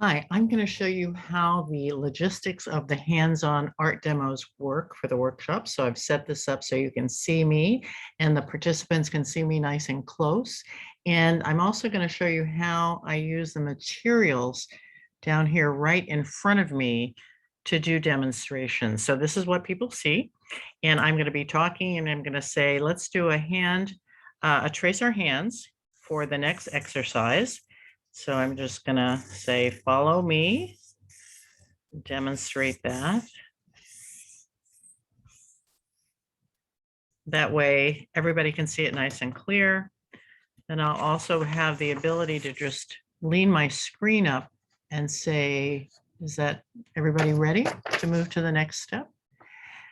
Hi, I'm going to show you how the logistics of the hands-on art demos work for the workshop. So I've set this up so you can see me and the participants can see me nice and close. And I'm also going to show you how I use the materials down here right in front of me to do demonstrations. So this is what people see. And I'm going to be talking and I'm going to say, let's do a trace our hands for the next exercise. So I'm just gonna say, follow me, demonstrate that. That way everybody can see it nice and clear. Then I'll also have the ability to just lean my screen up and say, is that everybody ready to move to the next step?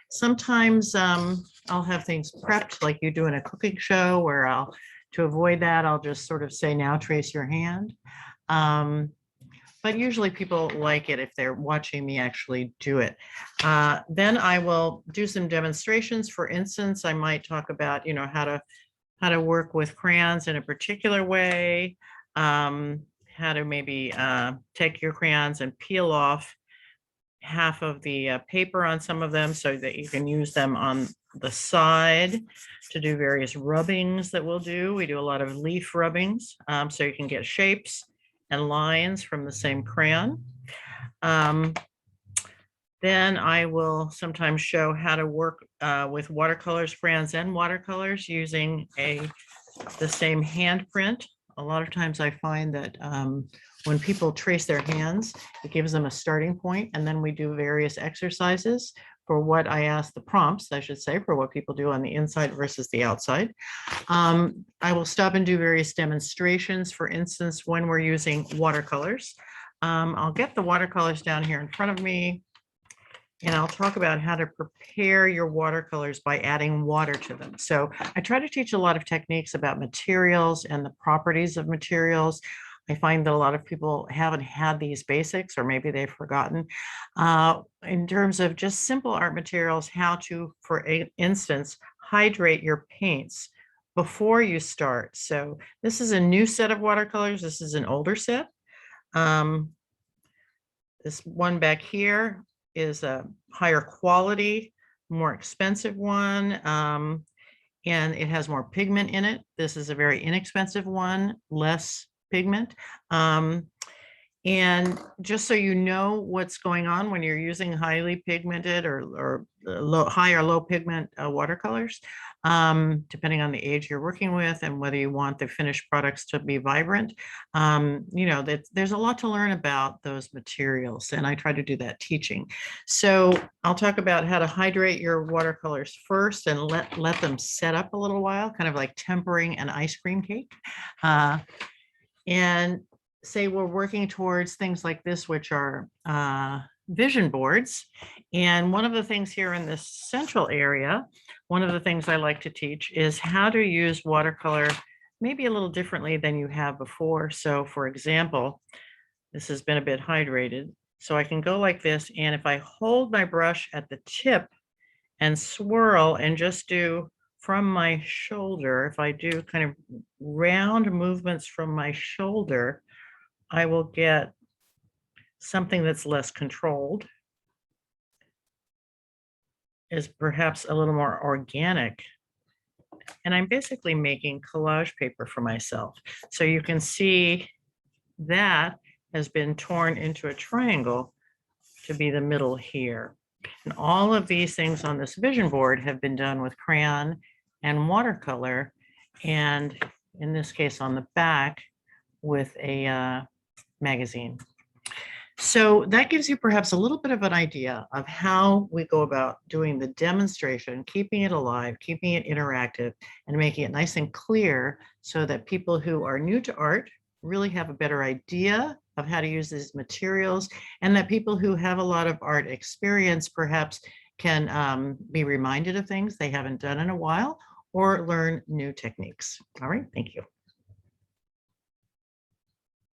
Sometimes I'll have things prepped like you do in a cooking show where to avoid that, I'll just sort of say, now trace your hand. But usually people like it if they're watching me actually do it. Then I will do some demonstrations. For instance, I might talk about, how to work with crayons in a particular way, how to maybe take your crayons and peel off half of the paper on some of them so that you can use them on the side to do various rubbings that we'll do. We do a lot of leaf rubbings, so you can get shapes and lines from the same crayon. Then I will sometimes show how to work with watercolors, crayons, and watercolors using the same handprint. A lot of times I find that when people trace their hands, it gives them a starting point, and then we do various exercises for what I ask the prompts, I should say, for what people do on the inside versus the outside. I will stop and do various demonstrations, for instance, when we're using watercolors. I'll get the watercolors down here in front of me, and I'll talk about how to prepare your watercolors by adding water to them. So I try to teach a lot of techniques about materials and the properties of materials. I find that a lot of people haven't had these basics, or maybe they've forgotten. In terms of just simple art materials, how to, for instance, hydrate your paints before you start. So this is a new set of watercolors. This is an older set. This one back here is a higher quality, more expensive one, and it has more pigment in it. This is a very inexpensive one, less pigment. And just so you know what's going on when you're using highly pigmented or high or low pigment watercolors, depending on the age you're working with and whether you want the finished products to be vibrant, there's a lot to learn about those materials, and I try to do that teaching. So I'll talk about how to hydrate your watercolors first and let them set up a little while, kind of like tempering an ice cream cake. And say we're working towards things like this, which are vision boards. And one of the things here in this central area, one of the things I like to teach is how to use watercolor maybe a little differently than you have before. So for example, this has been a bit hydrated. So I can go like this, and if I hold my brush at the tip and swirl and just do from my shoulder, if I do kind of round movements from my shoulder, I will get something that's less controlled, is perhaps a little more organic. And I'm basically making collage paper for myself. So you can see that has been torn into a triangle to be the middle here. And all of these things on this vision board have been done with crayon and watercolor, and in this case on the back with a magazine. So that gives you perhaps a little bit of an idea of how we go about doing the demonstration, keeping it alive, keeping it interactive, and making it nice and clear so that people who are new to art really have a better idea of how to use these materials, and that people who have a lot of art experience perhaps can be reminded of things they haven't done in a while or learn new techniques. All right, thank you.